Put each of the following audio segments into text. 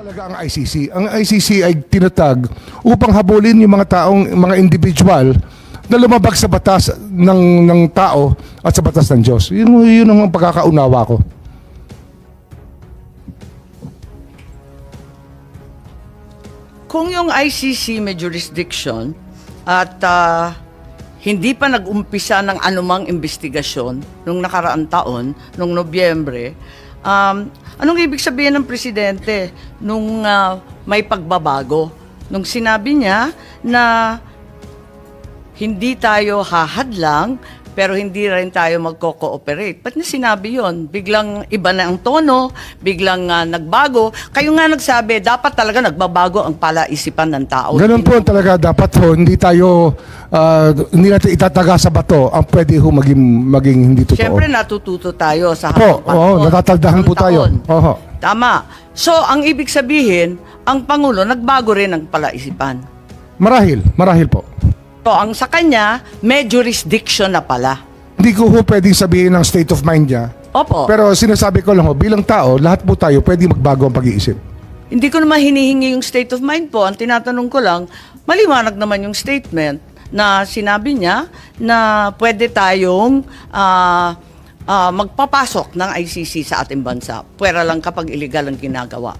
Talaga ang ICC. Ang ICC ay tinatag upang habulin yung mga individual na lumabag sa batas ng tao at sa batas ng Diyos. Yun ang pagkakaunawa ko. Kung yung ICC may jurisdiction at hindi pa nag-umpisa ng anumang investigasyon nung nakaraang taon, nung Nobyembre, anong ibig sabihin ng presidente nung may pagbabago? Nung sinabi niya na hindi tayo hahadlang pero hindi rin tayo magko-cooperate. Ba't niya sinabi yon? Biglang iba na ang tono, biglang nagbago. Kayo nga nagsabi, dapat talaga nagbabago ang palaisipan ng tao. Ganun po talaga dapat ho. Hindi natin itataga sa bato ang pwede ho maging hindi totoo. Siyempre natututo tayo sa po, habang oo, natataldahan po tayo. Oho. Tama. So, ang ibig sabihin, ang Pangulo nagbago rin ang palaisipan. Marahil po. So, ang sa kanya, may jurisdiction na pala. Hindi ko ho pwedeng sabihin ng state of mind niya. Opo. Pero sinasabi ko lang ho, bilang tao, lahat po tayo pwede magbago ang pag-iisip. Hindi ko naman hinihingi yung state of mind po. Ang tinatanong ko lang, maliwanag naman yung statement na sinabi niya na pwede tayong magpapasok ng ICC sa ating bansa. Pwera lang kapag illegal ang ginagawa.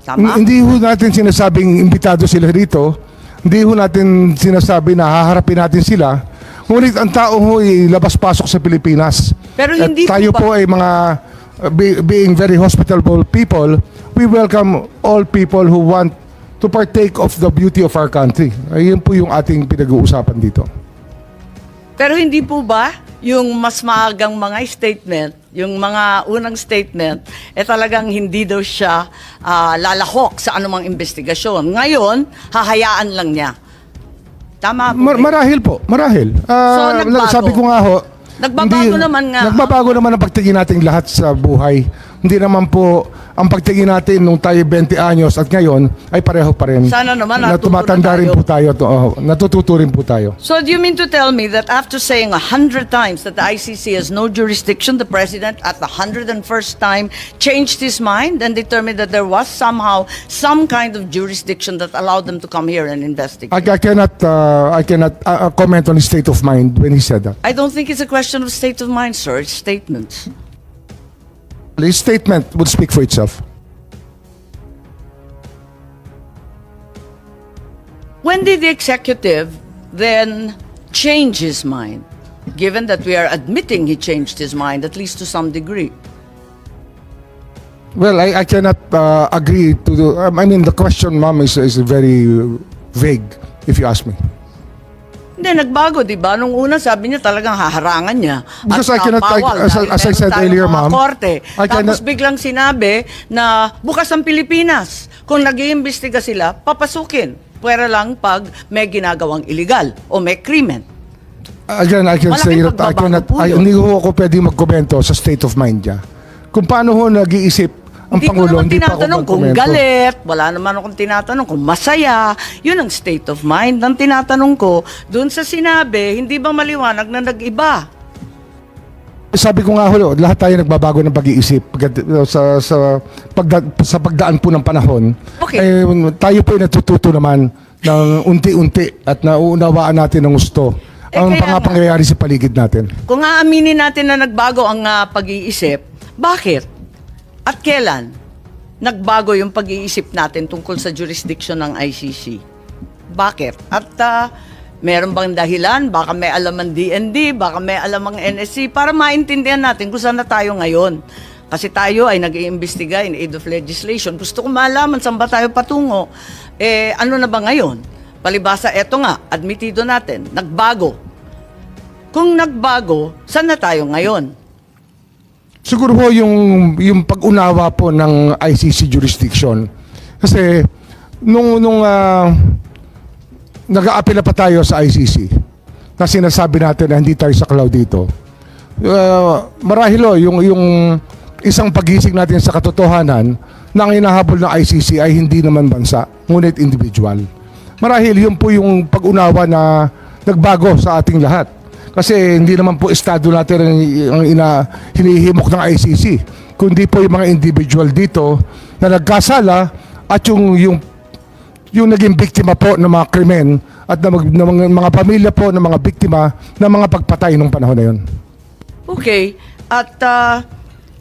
Tama? Hindi ho natin sinasabing imbitado sila rito. Hindi ho natin sinasabi na haharapin natin sila. Ngunit ang tao ho ay labas-pasok sa Pilipinas. Pero At hindi tayo po ay mga being very hospitable people, we welcome all people who want to partake of the beauty of our country. Ayun po yung ating pinag-uusapan dito. Pero hindi po ba yung mas maagang mga statement, yung mga unang statement, talagang hindi daw siya lalahok sa anumang investigasyon. Ngayon, hahayaan lang niya. Tama po. Marahil po, marahil. nagbago. Sabi ko nga ho, Nagbabago naman nga. Nagbabago naman ang pagtingin natin lahat sa buhay. Hindi naman po ang pagtingin natin nung tayo 20 anyos at ngayon ay pareho pa rin. Sana naman na tumatanda rin po tayo. Natututo rin po tayo. So do you mean to tell me that after saying 100 times that the ICC has no jurisdiction, the President at the 101st time changed his mind and determined that there was somehow some kind of jurisdiction that allowed them to come here and investigate? I cannot comment on his state of mind when he said that. I don't think it's a question of state of mind, sir. It's statements. His statement would speak for itself. When did the executive then change his mind, given that we are admitting he changed his mind, at least to some degree? Well, I cannot agree to the question, ma'am, is very vague, if you ask me. Hindi, nagbago, di ba? Nung una, sabi niya talagang haharangan niya. Because at I cannot, bawal as dahil I meron said tayong earlier, mga ma'am, korte. I Tapos cannot- biglang sinabi na bukas ang Pilipinas. Kung nag-iimbestiga sila, papasukin. Pwera lang pag may ginagawang illegal o may krimen. Again, I can Malaking say that pagbabago po yun. hindi ko ako pwede magkomento sa state of mind niya. Kung paano ho nag-iisip ang Hindi ko Pangulo, naman hindi pa ako tinatanong kung magkomento. galit, wala naman akong tinatanong kung masaya. Yun ang state of mind. Ang tinatanong ko, dun sa sinabi, hindi ba maliwanag na nag-iba? Sabi ko nga ho, lahat tayo nagbabago ng pag-iisip sa pagdaan po ng panahon. Okay. Tayo po ay natututo naman ng unti-unti at nauunawaan natin ng gusto ang kaya nga. pangyayari sa paligid natin. Kung aaminin natin na nagbago ang pag-iisip, bakit? At kailan nagbago yung pag-iisip natin tungkol sa jurisdiction ng ICC? Bakit? At meron bang dahilan? Baka may alam ang DND, baka may alam ang NSC para maintindihan natin kung saan na tayo ngayon. Kasi tayo ay nag-iimbestiga in aid of legislation. Gusto ko malaman saan ba tayo patungo. Ano na ba ngayon? Palibasa, eto nga, admitido natin, nagbago. Kung nagbago, saan na tayo ngayon? Siguro po yung pag-unawa po ng ICC jurisdiction. Kasi nung nag-aapela pa tayo sa ICC na sinasabi natin na hindi tayo saklaw dito. Marahil yung isang pagising natin sa katotohanan na ang hinahabol ng ICC ay hindi naman bansa, ngunit individual. Marahil yun po yung pag-unawa na nagbago sa ating lahat. Kasi hindi naman po estado natin ang hinihimok ng ICC, kundi po yung mga individual dito na nagkasala at yung naging biktima po ng mga krimen at ng mga pamilya po ng mga biktima ng mga pagpatay nung panahon na yun. Okay. At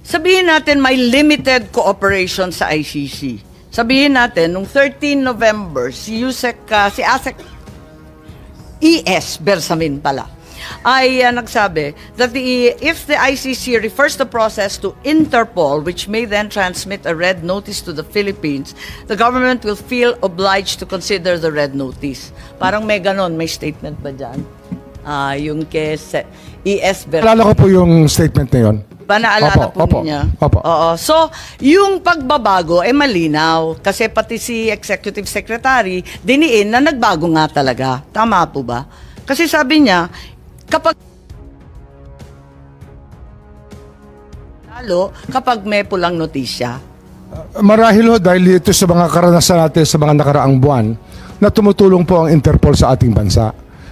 sabihin natin may limited cooperation sa ICC. Sabihin natin, nung 13 November, si ASEC ES Bersamin pala, ay nagsabi that if the ICC refers the process to Interpol, which may then transmit a red notice to the Philippines, the government will feel obliged to consider the red notice. Parang may ganon, may statement ba dyan? Yung kay ES Bersamin. Alala ko po yung statement na yun. Naalala po niya. Opo. Oo. So, yung pagbabago ay malinaw kasi pati si Executive Secretary diniin na nagbago nga talaga. Tama po ba? Kasi sabi niya, kapag may pulang notisya. Marahil ho dahil ito sa mga karanasan natin sa mga nakaraang buwan na tumutulong po ang Interpol sa ating bansa.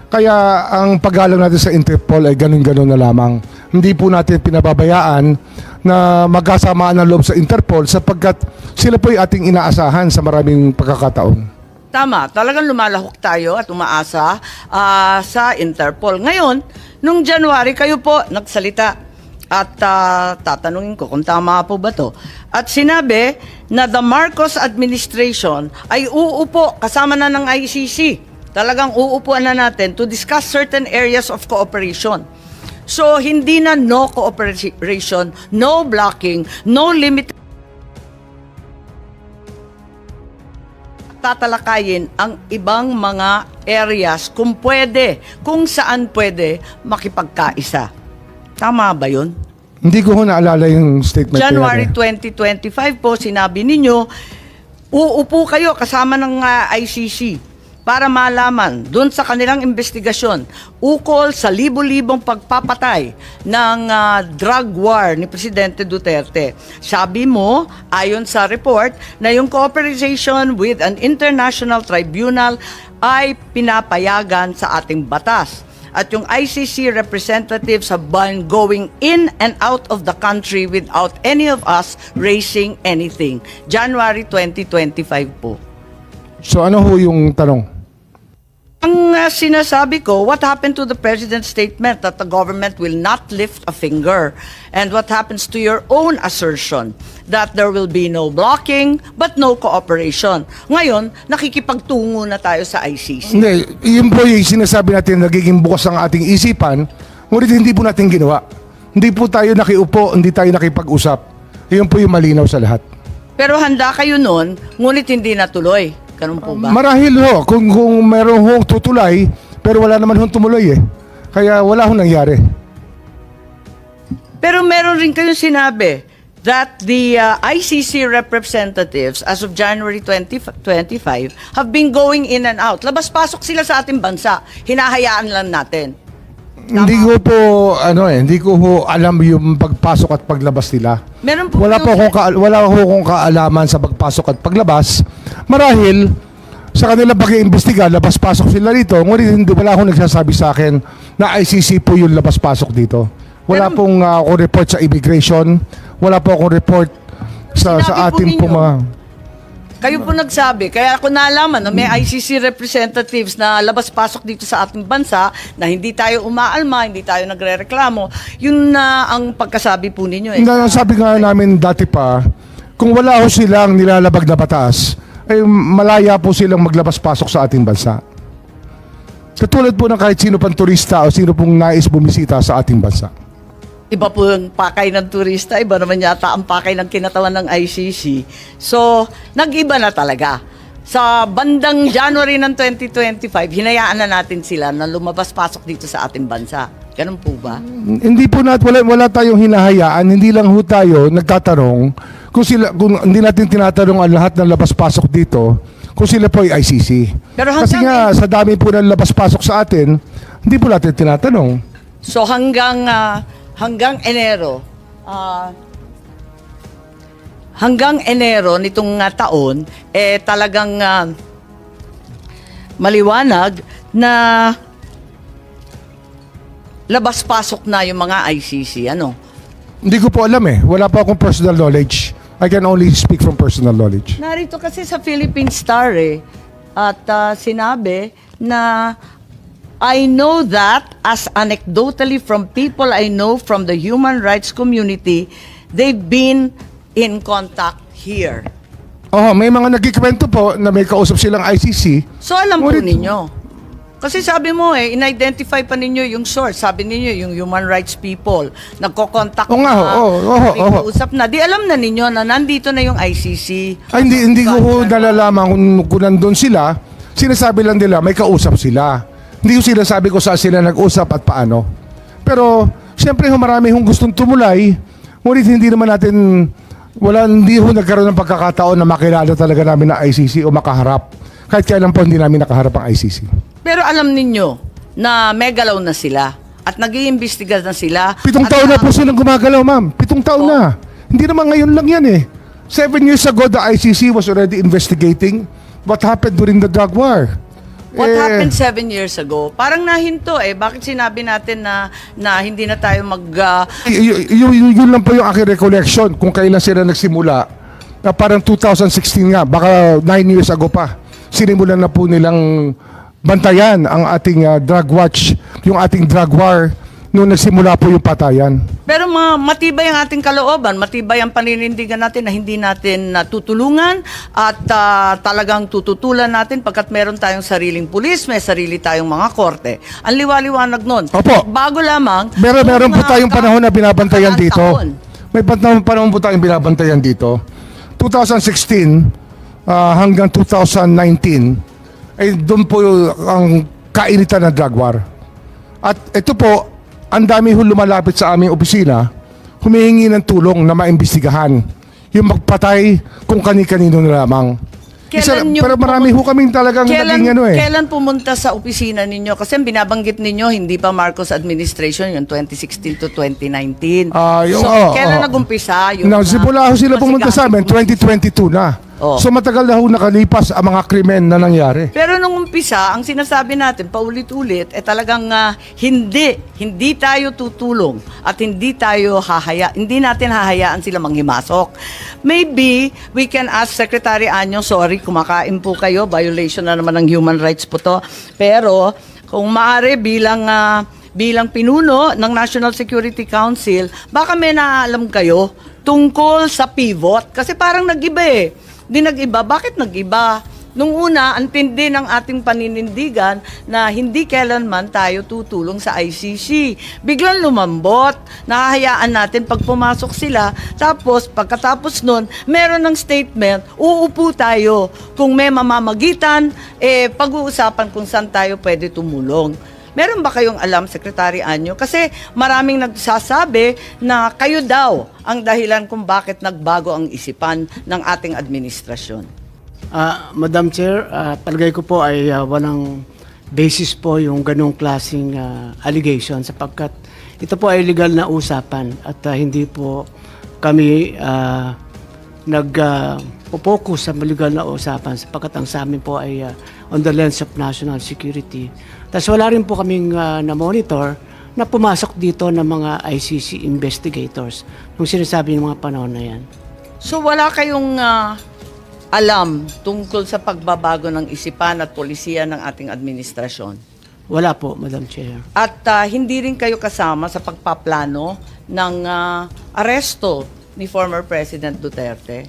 Kaya ang paggalang natin sa Interpol ay ganun-ganun na lamang. Hindi po natin pinababayaan na magkasamaan ng loob sa Interpol sapagkat sila po ay ating inaasahan sa maraming pagkakataon. Tama, talagang lumalahok tayo at umaasa sa Interpol. Ngayon, nung January, kayo po nagsalita at tatanungin ko kung tama po ba to. At sinabi na the Marcos administration ay uupo kasama na ng ICC. Talagang uupuan na natin to discuss certain areas of cooperation. So, hindi na no cooperation, no blocking, no limit. Tatalakayin ang ibang mga areas kung saan pwede makipagkaisa. Tama ba yun? Hindi ko naalala yung statement. January 2025 po, sinabi ninyo, uupo kayo kasama ng ICC para malaman doon sa kanilang investigasyon ukol sa libo-libong pagpapatay ng drug war ni Presidente Duterte. Sabi mo, ayon sa report, na yung cooperation with an international tribunal ay pinapayagan sa ating batas. At yung ICC representatives have been going in and out of the country without any of us raising anything. January 2025 po. So ano ho yung tanong? Ang sinasabi ko, what happened to the President's statement that the government will not lift a finger? And what happens to your own assertion that there will be no blocking but no cooperation? Ngayon, nakikipagtungo na tayo sa ICC. Hindi, yun po yung sinasabi natin nagiging bukas ang ating isipan, ngunit hindi po natin ginawa. Hindi po tayo nakiupo, hindi tayo nakipag-usap. Yun po yung malinaw sa lahat. Pero handa kayo nun, ngunit hindi natuloy. Ganun po ba? Marahil ho, kung meron hong tutulay, pero wala naman hong tumuloy eh. Kaya wala hong nangyari. Pero meron rin kayong sinabi that the ICC representatives as of January 2025 have been going in and out. Labas-pasok sila sa ating bansa. Hinahayaan lang natin. Hindi ko po hindi ko ho alam yung pagpasok at paglabas nila. Meron po Wala ho akong kaalaman sa pagpasok at paglabas. Marahil sa kanila pag-iimbestiga, labas-pasok sila rito. Ngunit wala akong nagsasabi sa akin na ICC po yung labas-pasok dito. Wala pong akong report sa immigration. Wala po akong report sa ating po mga... Kayo po nagsabi, kaya ako nalaman na may ICC representatives na labas-pasok dito sa ating bansa na hindi tayo umaalma, hindi tayo nagrereklamo. Yun na ang pagkasabi po ninyo. Sabi nga namin dati pa, kung wala ho silang nilalabag na batas, ay malaya po silang maglabas-pasok sa ating bansa. Katulad po ng kahit sino pang turista o sino pong nais bumisita sa ating bansa. Iba po yung pakay ng turista, iba naman yata ang pakay ng kinatawan ng ICC. So, nag-iba na talaga. Sa bandang January ng 2025, hinayaan na natin sila na lumabas-pasok dito sa ating bansa. Ganun po ba? Hindi po wala tayong hinahayaan, hindi lang ho tayo nagtatanong kung hindi natin tinatanong ang lahat ng labas-pasok dito kung sila po ay ICC. Pero kasi nga sa dami po ng labas-pasok sa atin, hindi po natin tinatanong. So hanggang Enero nitong taon talagang maliwanag na labas-pasok na yung mga ICC. Ano? Hindi ko po alam eh. Wala pa akong personal knowledge. I can only speak from personal knowledge. Narito kasi sa Philippine Star at sinabi na I know that as anecdotally from people I know from the human rights community, they've been in contact here. Oh, may mga nagkikwento po na may kausap silang ICC. So alam po Ngunit- ninyo. Kasi sabi mo in-identify pa ninyo yung source. Sabi ninyo yung human rights people. Nagko-contact Oo nga, usap na. Di alam na ninyo na nandito na yung ICC. Ay, hindi ko ho nalalaman kung nandun sila. Sinasabi lang nila, may kausap sila. Hindi ko sinasabi ko saan sila nag-usap at paano. Pero, siyempre marami hong gustong tumulay. Ngunit hindi naman natin, hindi ho nagkaroon ng pagkakataon na makilala talaga namin na ICC o makaharap. Kahit kailan po hindi namin nakaharap ang ICC. Pero alam ninyo na may galaw na sila at nag-iimbestiga na sila. 7 at taon na po silang gumagalaw, ma'am. 7 taon na. Hindi naman ngayon lang yan eh. 7 years ago, the ICC was already investigating what happened during the drug war. What happened 7 years ago? Parang nahinto Bakit sinabi natin na hindi na tayo Yun lang po yung aking recollection kung kailan sila nagsimula. Na parang 2016 nga, baka 9 years ago pa. Sinimulan na po nilang bantayan ang ating drug watch, yung ating drug war, nung nagsimula po yung patayan. Pero matibay ang ating kalooban, matibay ang paninindigan natin na hindi natin tutulungan at talagang tututulan natin pagkat meron tayong sariling pulis, may sarili tayong mga korte. Ang liwaliwanag nun. Opo. Bago lamang, Meron po tayong panahon na binabantayan nakaraang dito. taon. May panahon po tayong binabantayan dito. 2016 hanggang 2019 ay doon po ang kainitan ng drug war. At ito po, ang dami ho lumalapit sa aming opisina, humihingi ng tulong na maimbestigahan yung magpatay kung kani-kanino na lamang. Pero marami ho kaming talagang naging Kailan pumunta sa opisina ninyo? Kasi binabanggit ninyo, hindi pa Marcos administration, yung 2016 to 2019. Kailan nag-umpisa? Nagsimula ho sila pumunta sa amin, 2022 na. So matagal na ho nakalipas ang mga krimen na nangyari. Pero nung umpisa, ang sinasabi natin, paulit-ulit, talagang hindi tayo tutulong at hindi natin hahayaan sila manghimasok. Maybe, we can ask Secretary Anyo, sorry, kumakain po kayo, violation na naman ng human rights po to. Pero, kung maaari bilang pinuno ng National Security Council, baka may naalam kayo tungkol sa pivot. Kasi parang nag-iba Di nag-iba. Bakit nag-iba? Nung una, ang tindi ng ating paninindigan na hindi kailanman tayo tutulong sa ICC. Biglang lumambot. Nahahayaan natin pag pumasok sila. Tapos, pagkatapos nun, meron ng statement, uupo tayo. Kung may mamamagitan, pag-uusapan kung saan tayo pwede tumulong. Meron ba kayong alam, Secretary Anyo? Kasi maraming nagsasabi na kayo daw ang dahilan kung bakit nagbago ang isipan ng ating administrasyon. Madam Chair, palagay ko po ay walang basis po yung ganong klaseng allegation sapagkat ito po ay legal na usapan at hindi po kami nag-focus sa legal na usapan sapagkat ang sa amin po ay on the lens of national security. Tapos wala rin po kaming na-monitor na pumasok dito ng mga ICC investigators nung sinasabi ng mga panahon na yan. So wala kayong alam tungkol sa pagbabago ng isipan at polisiya ng ating administrasyon? Wala po, Madam Chair. At hindi rin kayo kasama sa pagpaplano ng aresto ni former President Duterte?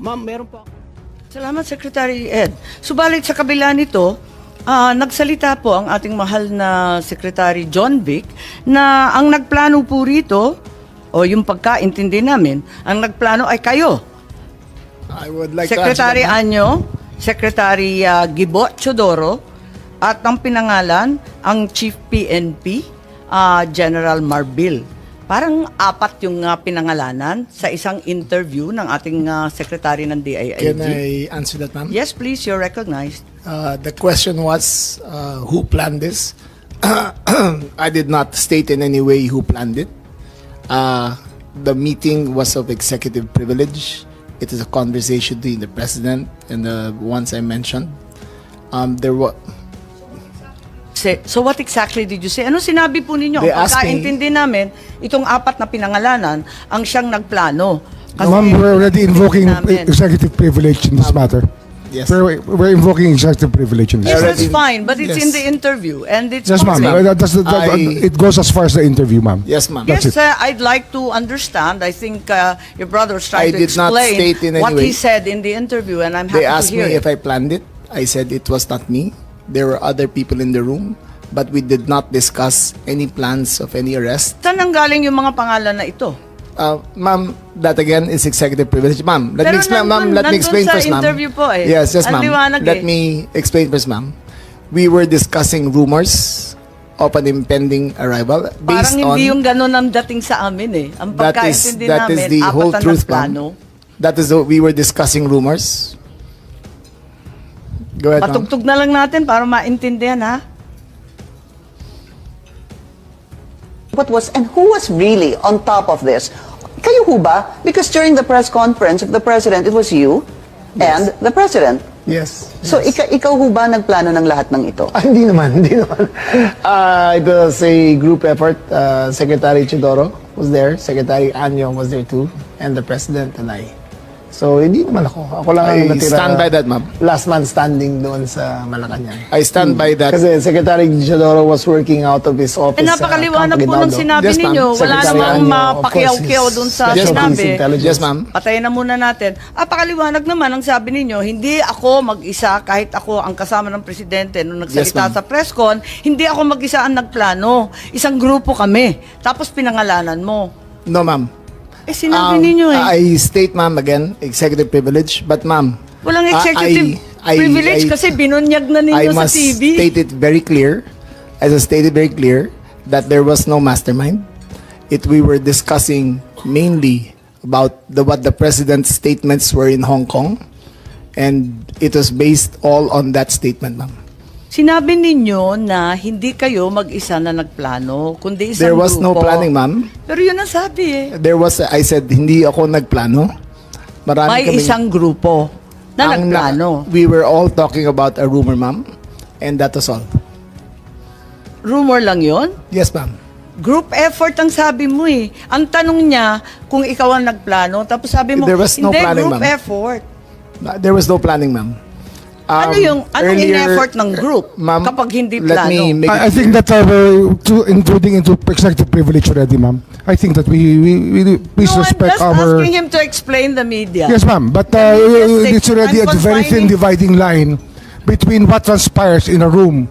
Ma'am, meron po. Salamat, Secretary Ed. Subalit sa kabila nito, nagsalita po ang ating mahal na Secretary John Vic na ang nagplano po rito, o yung pagkaintindi namin, ang nagplano ay kayo. I would like Secretary to answer that. Anyo, Secretary Gibo Chodoro, at ang pinangalan, ang Chief PNP, General Marbil. Parang 4 yung pinangalanan sa isang interview ng ating Secretary ng DILG. Can I answer that, ma'am? Yes, please, you're recognized. The question was, who planned this? I did not state in any way who planned it. The meeting was of executive privilege. It is a conversation between the president and the ones I mentioned. There was. So what exactly did you say? Ano sinabi po ninyo? They Ang asked me- pagkaintindi namin, itong 4 na pinangalanan ang siyang nagplano. Ma'am, we're already invoking namin. executive privilege in this matter. Yes. We're invoking executive privilege in this Yes, matter. that's fine, but it's Yes. in the interview and it's Yes, ma'am. public. It goes as far as the interview, ma'am. Yes, ma'am. That's Yes, it. I'd like to understand. I think your brother was trying I to did not explain state in any what he way. said in the interview, and I'm happy They asked to hear me it. if I planned it. I said it was not me. There were other people in the room, but we did not discuss any plans of any arrest. Saan nanggaling yung mga pangalan na ito? Ma'am, that again is executive privilege. Ma'am, let Pero me explain, ma'am. nandun- Let me nandun explain sa first, ma'am. interview po eh. Yes, yes, Ang ma'am. liwanag Let eh. me explain first, ma'am. We were discussing rumors of an impending arrival Parang based on hindi yung ganun ang dating sa amin eh. Ang that is pagkaintindi that is namin, the whole apatan truth, ng plano. ma'am. That is we were discussing rumors. Go ahead, ma'am. Patugtog na lang natin para maintindihan ha. What was and who was really on top of this? Kayo ho ba? Because during the press conference of the president, it was you and the president. Yes. So ikaw ho ba nagplano ng lahat ng ito? Hindi naman, hindi naman. It was a group effort. Secretary Chidoro was there, Secretary Anyo was there too, and the President and I. So, hindi naman ako. Ako lang ang natira. stand by that, ma'am. Last man standing doon sa Malacanang. I stand by that. Kasi Secretary Chidoro was working out of his office. Eh napakaliwanag po ng sinabi Yes, ma'am. ninyo. Wala Secretary namang Anyo, of mapakiyaw-kiyaw course, dun his sa specialty is sinabi. intelligence. Yes, ma'am. Patayin na muna natin. Pakaliwanag naman ang sabi ninyo, hindi ako mag-isa kahit ako ang kasama ng presidente nung Yes, nagsalita ma'am. sa press con, hindi ako mag-isa ang nagplano. Isang grupo kami. Tapos pinangalanan mo. No, ma'am. Sinabi ninyo eh. I state, ma'am, again, executive privilege. But, ma'am, Walang executive privilege kasi binunyag na I ninyo sa must TV. state it very clear, as I stated very clear, that there was no mastermind. We were discussing mainly about what the president's statements were in Hong Kong, and it was based all on that statement, ma'am. Sinabi ninyo na hindi kayo mag-isa na nagplano, kundi isang There was no grupo. planning, ma'am. Pero yun ang sabi eh. I said, hindi ako nagplano. Marami May kaming- isang grupo na ang nagplano. we were all talking about a rumor, ma'am, and that was all. Rumor lang yon. Yes, ma'am. Group effort ang sabi mo eh. Ang tanong niya kung ikaw ang nagplano, tapos sabi mo, There was no hindi, planning, group ma'am. effort. There was no planning, ma'am. Anong Earlier, in-effort ng group ma'am, kapag hindi let me plano? make I think that intruding into executive privilege already, ma'am. I think that we please No, I'm respect just our. asking him to explain the media. Yes, ma'am. But media it's already I'm a very thin confining- dividing line between what transpires in a room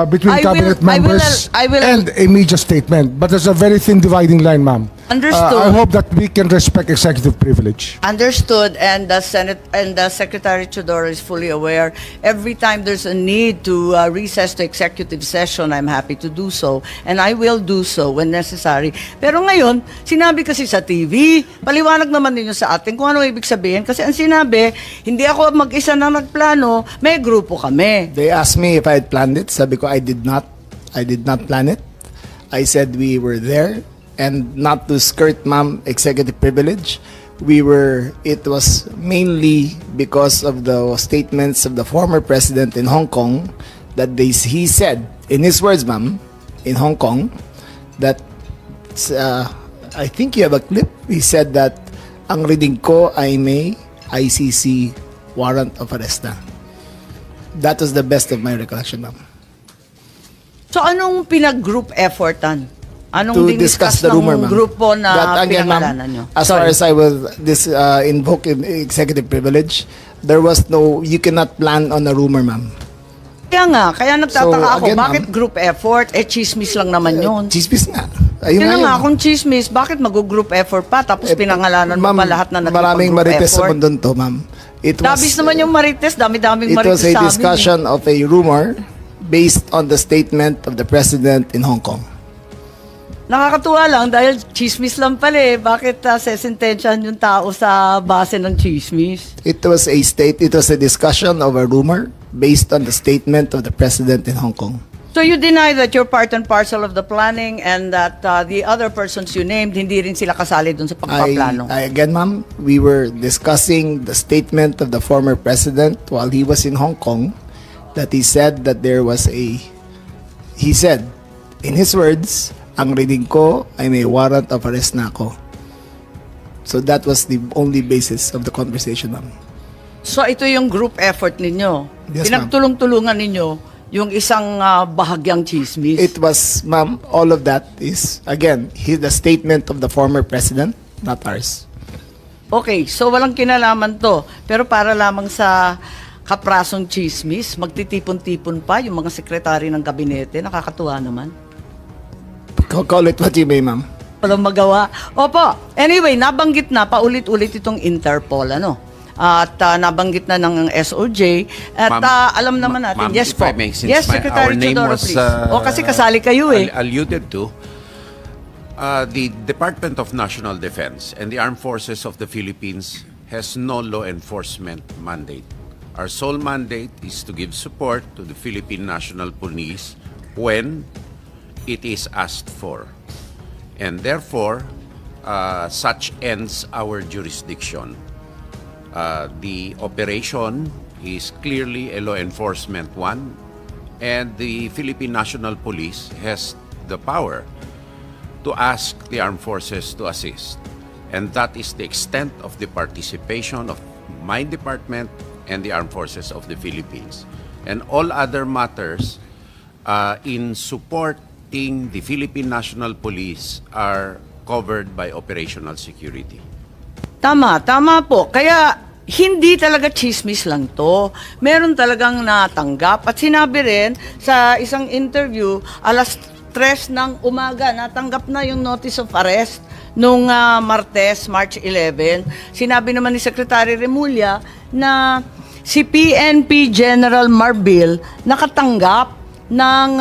between I will- cabinet members I will- and a media statement. But there's a very thin dividing line, ma'am. Understood. I hope that we can respect executive privilege. Understood, and the Senate and the Secretary Chodoro is fully aware. Every time there's a need to recess to executive session, I'm happy to do so, and I will do so when necessary. Pero ngayon, sinabi kasi sa TV, paliwanag naman ninyo sa atin kung ano ibig sabihin. Kasi ang sinabi, hindi ako mag-isa na nagplano, may grupo kami. They asked me if I had planned it. Sabi ko, I did not. I did not plan it. I said we were there, and not to skirt, ma'am, executive privilege. It was mainly because of the statements of the former president in Hong Kong that he said, in his words, ma'am, in Hong Kong, that, I think you have a clip, he said that, ang reading ko ay may ICC warrant of arrest na. That was the best of my recollection, ma'am. So anong pinag-group effortan? Anong To discuss the rumor, ma'am. grupo na That, again, ma'am, pinangalanan nyo? as far as I will invoke executive privilege, there was no, you cannot plan on a rumor, ma'am. Kaya nagtataka So, ako, again, bakit ma'am, group effort? Chismis lang naman yun. Chismis nga. Ayun Kaya nga, yun. kung chismis, bakit mag-group effort pa? Tapos pinangalanan mo Ma'am, pa lahat na maraming nagpa-group marites sa effort. mundo to, ma'am. Dabis naman yung marites, dami-daming It marites was a sa amin. discussion of a rumor based on the statement of the president in Hong Kong. Nakakatuwa lang dahil chismis lang pala eh. Bakit sesentensyahan yung tao sa base ng chismis? It was a discussion of a rumor based on the statement of the president in Hong Kong. So you deny that you're part and parcel of the planning and that the other persons you named, hindi rin sila kasali dun sa pagpaplano? Again, ma'am, we were discussing the statement of the former president while he was in Hong Kong, that he said that he said, in his words, ang reading ko ay may warrant of arrest na ako. So that was the only basis of the conversation, ma'am. So ito yung group effort ninyo. Yes, ma'am. Pinagtulong-tulungan ninyo yung isang bahagyang chismis. It was, ma'am, all of that is, again, the statement of the former president, not ours. Okay, so walang kinalaman to. Pero para lamang sa kaprasong chismis, magtitipon-tipon pa yung mga sekretary ng gabinete. Nakakatuwa naman. Call it what you may, ma'am. Walang magawa. Opo, anyway, nabanggit na paulit-ulit itong Interpol, ano? At nabanggit na ng SOJ. At Ma'am, alam naman natin. ma'am, Yes if po. I may, since Yes, Secretary our name Chodoro, was, please. Kasi kasali kayo eh. alluded to, the Department of National Defense and the Armed Forces of the Philippines has no law enforcement mandate. Our sole mandate is to give support to the Philippine National Police when it is asked for. And therefore, such ends our jurisdiction. The operation is clearly a law enforcement one, and the Philippine National Police has the power to ask the armed forces to assist. And that is the extent of the participation of my department and the armed forces of the Philippines. And all other matters in supporting the Philippine National Police are covered by operational security. Tama po. Kaya hindi talaga chismis lang to. Meron talagang natanggap. At sinabi rin sa isang interview, alas 3 ng umaga, natanggap na yung notice of arrest nung Martes, March 11. Sinabi naman ni Secretary Remulla na si PNP General Marbil nakatanggap ng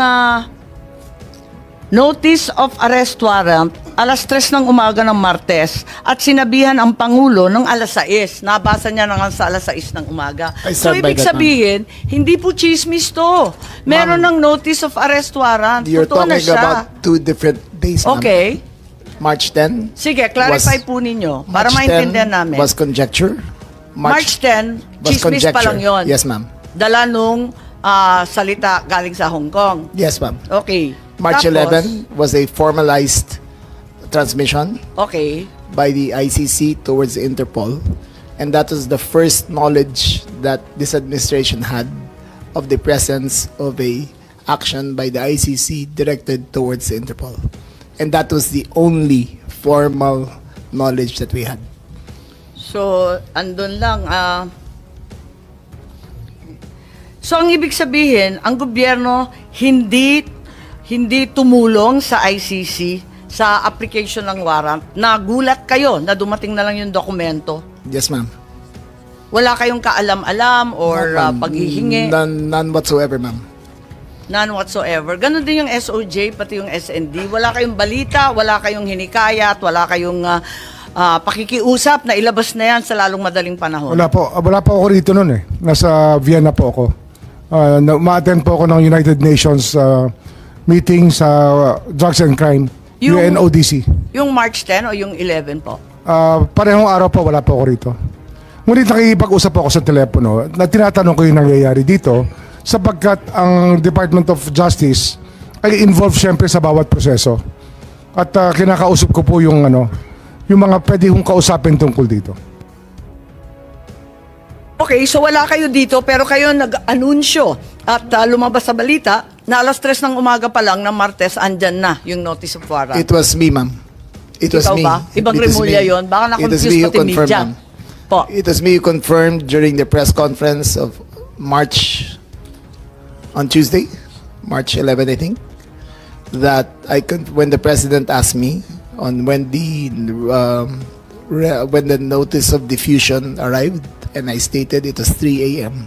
notice of arrest warrant alas 3 ng umaga ng Martes at sinabihan ang Pangulo ng alas 6. Nabasa niya na nga sa alas 6 ng umaga. I So stand by ibig that, sabihin, hindi po chismis to. Meron ng notice of arrest warrant. You're Totoo na talking siya. about two different days, ma'am. Okay. March 10. Sige, clarify was- po ninyo para March 10 maintindihan namin. was conjecture. March 10, was chismis pa lang yun. Yes, ma'am. Dala nung salita galing sa Hong Kong. Yes, ma'am. Okay. March Tapos, 11 was a formalized transmission Okay. by the ICC towards Interpol, and that was the first knowledge that this administration had of the presence of a action by the ICC directed towards Interpol, and that was the only formal knowledge that we had. So, andun lang. So, ang ibig sabihin, ang gobyerno hindi tumulong sa ICC sa application ng warrant. Nagulat kayo na dumating na lang yung dokumento. Yes, ma'am. Wala kayong kaalam-alam or None, ma'am. paghihingi. None whatsoever, ma'am. None whatsoever. Ganon din yung SOJ, pati yung SND. Wala kayong balita, wala kayong hinikayat, wala kayong pakikiusap na ilabas na yan sa lalong madaling panahon. Wala po ako rito noon eh. Nasa Vienna po ako. Ma-attend po ako ng United Nations meeting sa Drugs and Crime, Yung- UNODC. Yung March 10 o yung 11 po? Parehong araw po, wala po ako rito. Ngunit nakikipag-usap ako sa telepono na tinatanong ko yung nangyayari dito sapagkat ang Department of Justice ay involved syempre sa bawat proseso. At kinakausap ko po yung yung mga pwede kong kausapin tungkol dito. Okay, so wala kayo dito pero kayo nag-anunsyo at lumabas sa balita na alas 3 ng umaga pa lang ng Martes andyan na yung notice of warrant. It was me, ma'am. It was Ikaw me. ba? Ibang It was Remulla me. yun. Baka It was na-confuse me who pati confirmed, media. ma'am. Po. It was me who confirmed during the press conference of March, on Tuesday, March 11, I think, that when the president asked me on when the notice of diffusion arrived, and I stated it was 3 a.m.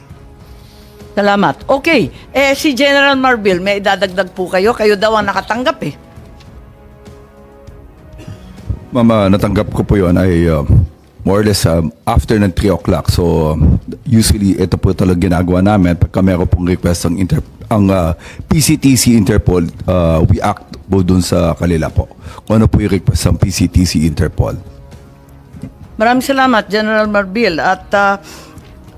Salamat. Okay. Si General Marbil, may idadagdag po kayo. Kayo daw ang nakatanggap eh. Mama, natanggap ko po yun ay more or less after ng 3 o'clock. So, usually, ito po talaga ginagawa namin. Pagka meron pong request ang PCTC Interpol, we act po dun sa kanila po. Kung ano po yung request ng PCTC Interpol. Maraming salamat, General Marbil. At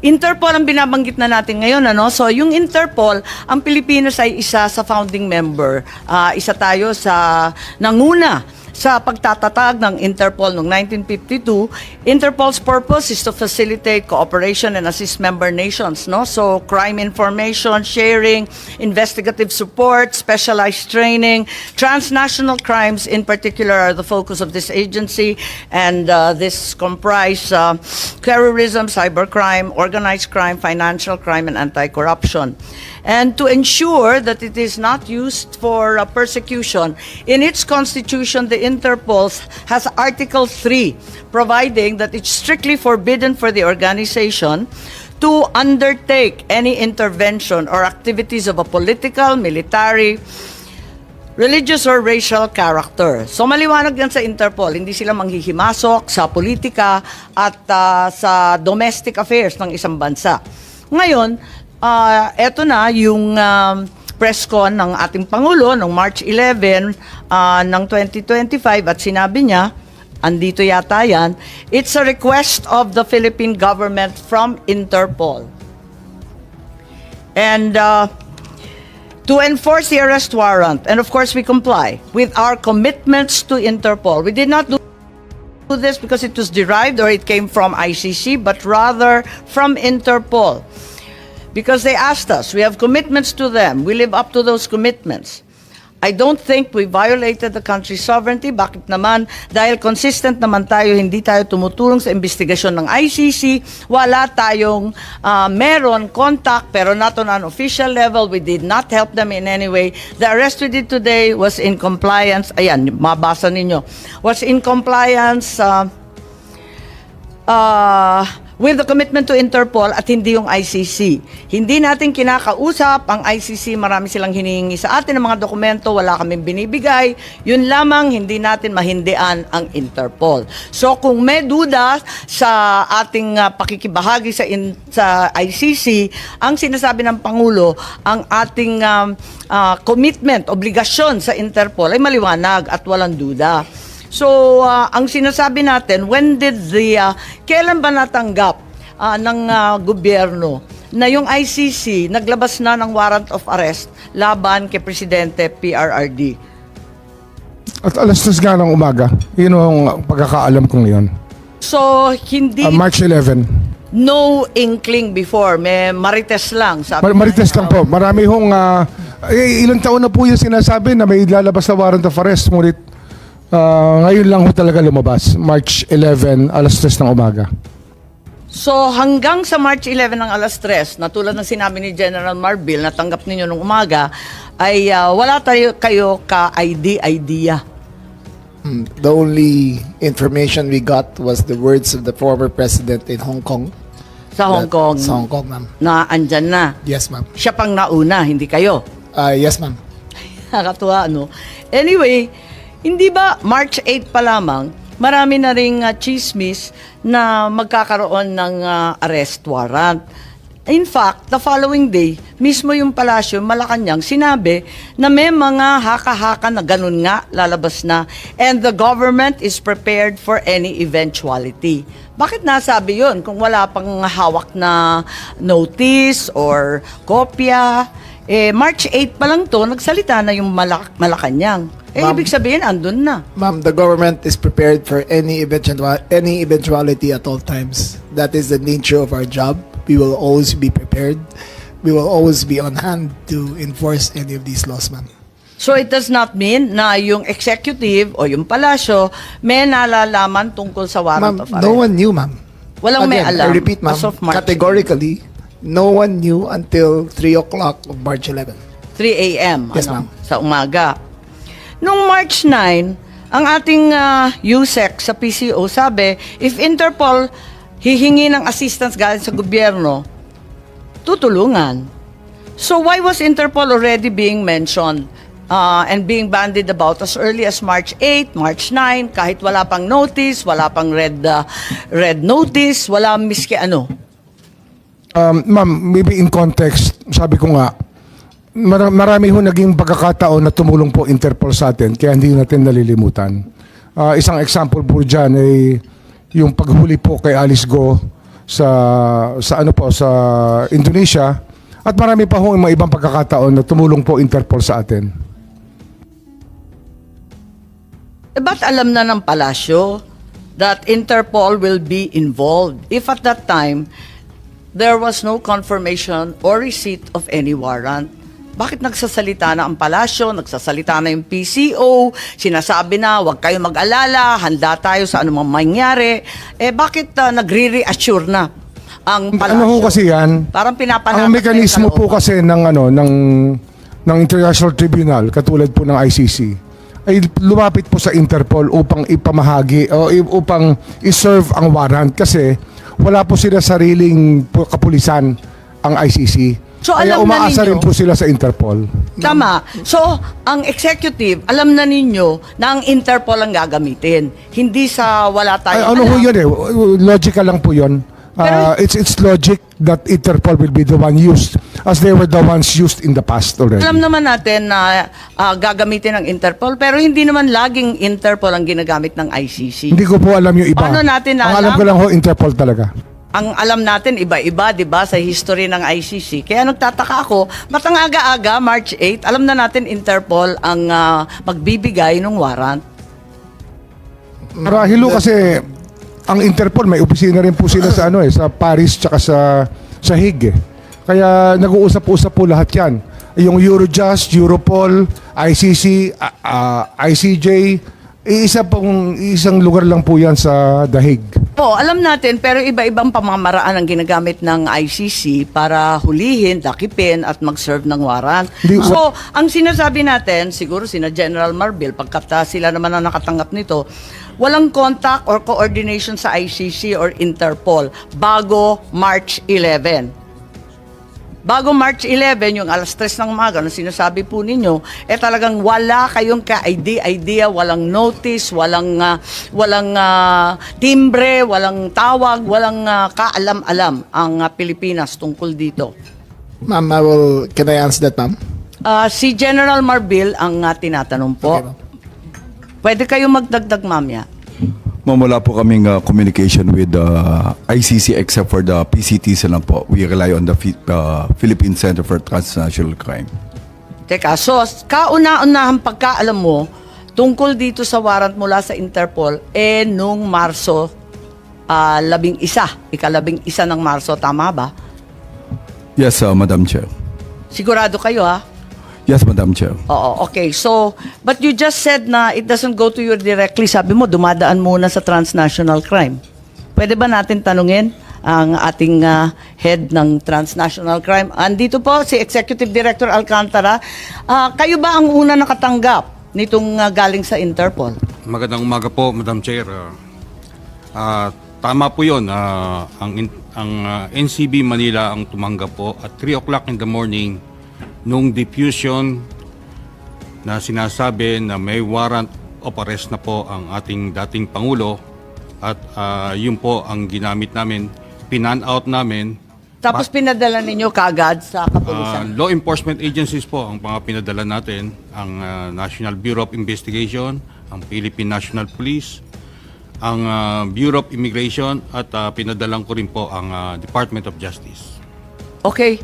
Interpol ang binabanggit na natin ngayon. So, yung Interpol, ang Pilipinas ay isa sa founding member. Isa tayo sa nanguna sa pagtatatag ng Interpol noong 1952. Interpol's purpose is to facilitate cooperation and assist member nations, no? So crime information sharing, investigative support, specialized training, transnational crimes in particular are the focus of this agency, and this comprise terrorism, cybercrime, organized crime, financial crime, and anti-corruption. And to ensure that it is not used for persecution, in its constitution, the Interpol has Article 3, providing that it's strictly forbidden for the organization to undertake any intervention or activities of a political, military, religious or racial character. So maliwanag yan sa Interpol, hindi sila manghihimasok sa politika at sa domestic affairs ng isang bansa. Ngayon, eto na yung press con ng ating Pangulo noong March 11 ng 2025 at sinabi niya, andito yata yan, it's a request of the Philippine government from Interpol. And to enforce the arrest warrant, and of course we comply with our commitments to Interpol. We did not do this because it was derived or it came from ICC, but rather from Interpol. Because they asked us, we have commitments to them, we live up to those commitments. I don't think we violated the country's sovereignty. Bakit naman? Dahil consistent naman tayo, hindi tayo tumutulong sa investigasyon ng ICC. Wala tayong meron contact, pero not on an official level. We did not help them in any way. The arrest we did today was in compliance. Ayan, mabasa ninyo. Was in compliance with the commitment to Interpol at hindi yung ICC. Hindi natin kinakausap ang ICC, marami silang hinihingi sa atin ng mga dokumento, wala kaming binibigay. Yun lamang, hindi natin mahindian ang Interpol. So kung may duda sa ating pakikibahagi sa ICC, ang sinasabi ng Pangulo, ang ating commitment, obligasyon sa Interpol ay maliwanag at walang duda. So, ang sinasabi natin, kailan ba natanggap ng gobyerno na yung ICC naglabas na ng warrant of arrest laban kay Presidente PRRD? At alas 3 nga ng umaga. Yun ang pagkakaalam kong yun. So, hindi March 11. no inkling before. May marites lang. Sabi Marites lang po. Marami hong... ilang taon na po yung sinasabi na may lalabas na warrant of arrest. Ngunit ngayon lang ho talaga lumabas. March 11, alas 3 ng umaga. So hanggang sa March 11 ng alas 3, na tulad ng sinabi ni General Marbil, natanggap ninyo nung umaga, ay wala kayo ka-idea. The only information we got was the words of the former president in Hong Kong. Sa Hong Kong, Sa Hong Kong, ma'am. na andyan na. Yes, ma'am. Siya pang nauna, hindi kayo. Yes, ma'am. Nakakatuwa, no? Anyway, hindi ba March 8 pa lamang, marami na ring chismis na magkakaroon ng arrest warrant. In fact, the following day, mismo yung palasyo, Malacanang, sinabi na may mga haka-haka na ganun nga, lalabas na, and the government is prepared for any eventuality. Bakit nasabi yun kung wala pang hawak na notice or kopya? March 8 pa lang to, nagsalita na yung Malacanang. Ma'am, Ibig sabihin, andun na. Ma'am, the government is prepared for any eventuality at all times. That is the nature of our job. We will always be prepared. We will always be on hand to enforce any of these laws, ma'am. So it does not mean na yung executive o yung palasyo may nalalaman tungkol sa warrant Ma'am, of arrest. no one knew, ma'am. Walang may Again, alam. I repeat, ma'am, as of March categorically, no one knew until 3 o'clock of March 11. 3 a.m. Yes, ma'am. Sa umaga. Nung March 9, ang ating USEC sa PCO sabi, if Interpol hihingi ng assistance galing sa gobyerno, tutulungan. So why was Interpol already being mentioned and being bandied about as early as March 8, March 9, kahit wala pang notice, wala pang red notice, wala miski ano? Ma'am, maybe in context, sabi ko nga, marami ho naging pagkakataon na tumulong po Interpol sa atin, kaya hindi natin nalilimutan. Isang example po dyan ay yung paghuli po kay Alice Go sa Indonesia, at marami pa ho mga ibang pagkakataon na tumulong po Interpol sa atin. ba't alam na ng palasyo that Interpol will be involved if at that time there was no confirmation or receipt of any warrant? Bakit nagsasalita na ang palasyo, nagsasalita na yung PCO, sinasabi na huwag kayo mag-alala, handa tayo sa anumang mangyari? Bakit nagre-reassure na ang palasyo? Ano ho kasi yan? Parang pinapanakas Ang mekanismo po kasi ng International Tribunal, katulad po ng ICC, ay lumapit po sa Interpol upang ipamahagi o upang iserve ang warrant kasi wala po sila sariling kapulisan ang ICC. So, Kaya alam na umaasa ninyo- rin po sila sa Interpol. Tama. So, ang executive, alam na ninyo na ang Interpol ang gagamitin. Hindi sa wala Ay, tayong ano ho alam. yun eh, logical lang po yun. Pero- It's logic that Interpol will be the one used as they were the ones used in the past already. Alam naman natin na gagamitin ng Interpol, pero hindi naman laging Interpol ang ginagamit ng ICC. Hindi ko po alam yung iba. Paano natin Ang alam alam? ko lang ho, Interpol talaga. Ang alam natin, iba-iba, di ba, sa history ng ICC. Kaya nagtataka ako, ba't ang aga-aga, March 8, alam na natin Interpol ang magbibigay ng warrant. Marahil ho kasi ang Interpol may opisina rin po sila sa sa Paris tsaka sa Hague. Kaya nag-uusap-usap po lahat 'yan. Yung Eurojust, Europol, ICC, ICJ, isang lugar lang po 'yan sa The Hague. Po, alam natin, pero iba-ibang pamamaraan ang ginagamit ng ICC para hulihin, dakipin, at mag-serve ng warrant. Di- So, ang sinasabi natin, siguro sina General Marbil, pagkat sila naman ang nakatanggap nito, walang contact or coordination sa ICC or Interpol bago March 11. Bago March 11, yung alas 3 ng umaga, na sinasabi po ninyo, talagang wala kayong ka-idea, walang notice, walang timbre, walang tawag, walang kaalam-alam ang Pilipinas tungkol dito. Ma'am, can I answer that, ma'am? Si General Marbil ang tinatanong po. Okay, ma'am. Pwede kayong magdagdag, mamya. Ma'am, wala po kaming communication with the ICC except for the PCTs lang po. We rely on the Philippine Center for Transnational Crime. Teka, so kauna-unahang pagkaalam mo tungkol dito sa warrant mula sa Interpol nung Marso 11, ika-11 ng Marso, tama ba? Yes, Madam Chair. Sigurado kayo ha? Yes, Madam Chair. Oo, okay. So, but you just said na it doesn't go to you directly. Sabi mo, dumadaan muna sa transnational crime. Pwede ba natin tanungin ang ating head ng transnational crime? Andito po si Executive Director Alcantara. Kayo ba ang una nakatanggap nitong galing sa Interpol? Magandang umaga po, Madam Chair. Tama po yun. Ang NCB Manila ang tumanggap po at 3 o'clock in the morning nung diffusion na sinasabi na may warrant of arrest na po ang ating dating Pangulo at yun po ang ginamit namin, pinan-out namin. Tapos pinadala ninyo kagad sa kapulisan? Law enforcement agencies po ang mga pinadala natin, ang National Bureau of Investigation, ang Philippine National Police, ang Bureau of Immigration at pinadalang ko rin po ang Department of Justice. Okay.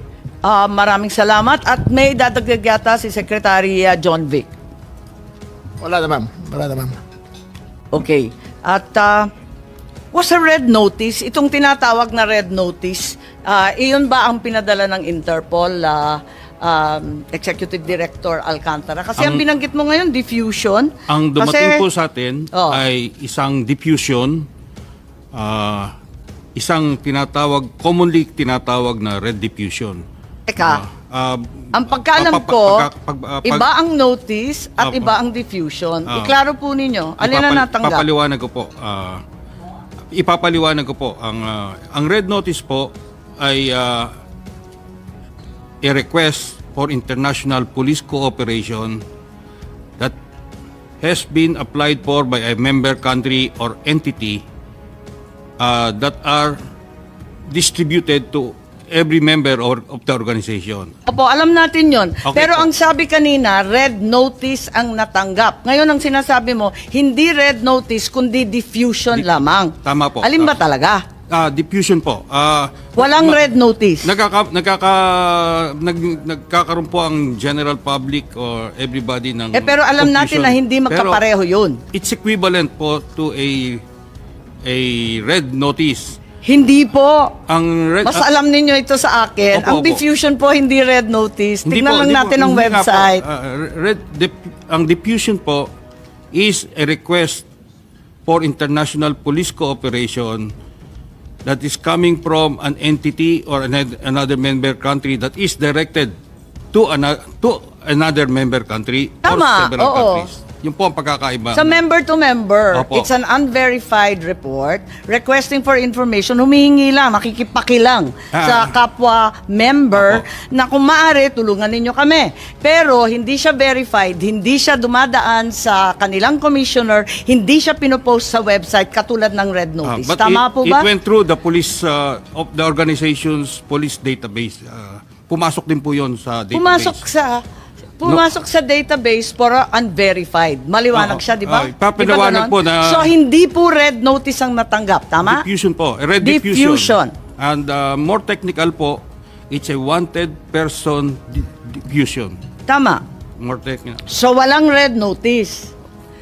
Maraming salamat. At may dadagdag yata si Secretary John Vic. Wala na, ma'am. Wala na, ma'am. Okay. At was a red notice, itong tinatawag na red notice, iyon ba ang pinadala ng Interpol, Executive Director Alcantara? Kasi ang binanggit mo ngayon, diffusion. Ang dumating Kasi- po sa atin Oh. ay isang diffusion, isang commonly tinatawag na red diffusion. Teka, Um, ang pagkaalam ko, pag- iba ang notice at Opo. iba ang diffusion. Ah. Iklaro po ninyo, alin na natanggap? Ipapaliwanag ko po. Ipapaliwanag ko po. Ang red notice po ay a request for international police cooperation that has been applied for by a member country or entity that are distributed to every member of the organization. Opo, alam natin yon. Okay Pero po. ang sabi kanina, red notice ang natanggap. Ngayon ang sinasabi mo, hindi red notice, kundi diffusion lamang. Tama po. Alin ba talaga? diffusion po. Walang red notice. Nagkakaroon po ang general public or everybody ng Pero alam natin confusion. na hindi magkapareho yun. Pero it's equivalent po to a red notice. Hindi po. Ang red Mas alam ninyo ito sa akin. Opo, Ang opo. diffusion po, hindi red notice. Hindi Tingnan po, lang hindi natin po, ang hindi nga po. website. Ang diffusion po is a request for international police cooperation that is coming from an entity or another member country that is directed to another member country or Tama, several oo. countries. Yun po ang pagkakaiba. Sa member to member, Opo. it's an unverified report requesting for information, humihingi lang, nakikipakilang sa kapwa member na kung maaari, tulungan ninyo kami. Pero hindi siya verified, hindi siya dumadaan sa kanilang commissioner, hindi siya pinopost sa website katulad ng red notice. But Tama po it ba? went through the police of the organization's police database. Pumasok din po yon sa database. Pumasok sa database for unverified. Maliwanag Oo. siya, di ba? Papaliwanag Di ba ganon? po na- So, hindi po red notice ang natanggap, tama? Diffusion po. A red Diffusion. And more technical po, it's a wanted person diffusion. Tama. More technical. So, walang red notice.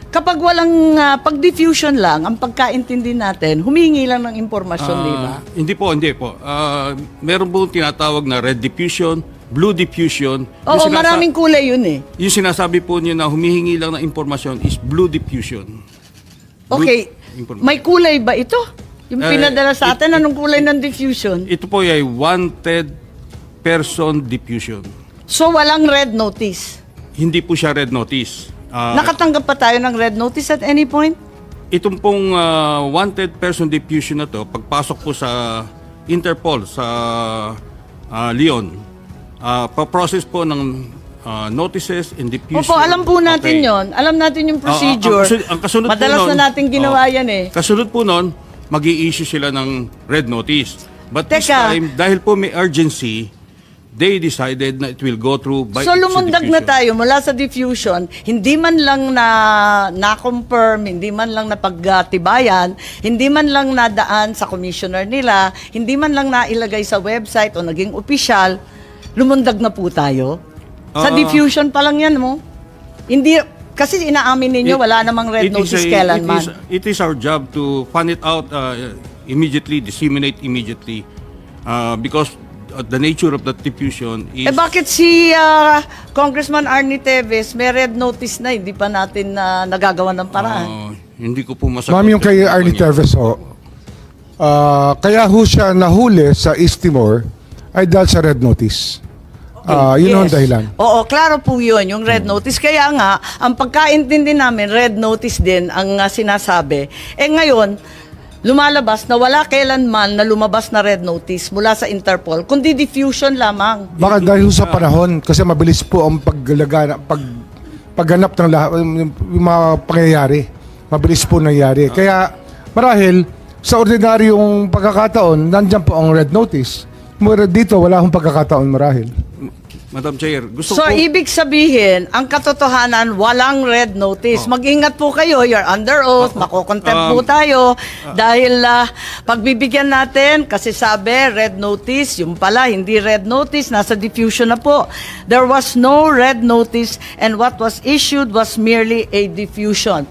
Kapag walang pag-diffusion lang, ang pagkaintindi natin, humingi lang ng impormasyon, di ba? Hindi po. Meron po tinatawag na red diffusion, blue diffusion. Oo, maraming kulay yun eh. Yung sinasabi po niyo na humihingi lang ng impormasyon is blue diffusion. Okay, Information. may kulay ba ito? Yung Eh, pinadala sa atin, anong kulay ng diffusion? Ito po ay wanted person diffusion. So, walang red notice. Hindi po siya red notice. Nakatanggap pa tayo ng red notice at any point? Itong pong wanted person diffusion na to, pagpasok po sa Interpol sa Leon, pa-process po ng notices and diffusion. Opo, alam po natin Okay. yon. Alam natin yung procedure. Ang kasunod po Madalas nun, na natin ginawa yan eh. Kasunod po nun, mag-i-issue sila ng red notice. But this Teka. time, dahil po may urgency, they decided na it will go through by So lumundag na diffusion. tayo mula sa diffusion, hindi man lang na-confirm, hindi man lang napagtibayan, hindi man lang nadaan sa commissioner nila, hindi man lang nailagay sa website o naging opisyal, lumundag na po tayo. Sa diffusion pa lang yan mo. Hindi, kasi inaamin ninyo, wala namang red notice kailanman. It is our job to find it out immediately, disseminate immediately, because the nature of the diffusion is... Bakit si Congressman Arnie Teves may red notice na, hindi pa natin nagagawa ng paraan? Hindi ko po masagot. Ma'am, yung kay Arnie Teves, kaya ho siya nahuli sa East Timor ay dahil sa red notice. Yun ang Yes. dahilan. Oo, klaro po yun, yung red notice. Kaya nga, ang pagkaintindi namin, red notice din ang sinasabi. Ngayon, lumalabas na wala kailanman na lumabas na red notice mula sa Interpol, kundi diffusion lamang. Baka dahil ho sa panahon, kasi mabilis po ang pagganap ng lahat, yung mga pangyayari. Mabilis po nangyari. Kaya marahil, sa ordinaryong pagkakataon, nandyan po ang red notice. Dito, wala akong pagkakataon marahil. Madam Chair, gusto So, ko... ibig sabihin, ang katotohanan, walang red notice. Mag-ingat po kayo, you're under oath, makokontempt po tayo. Dahil pagbibigyan natin, kasi sabi, red notice, yung pala, hindi red notice, nasa diffusion na po. There was no red notice and what was issued was merely a diffusion.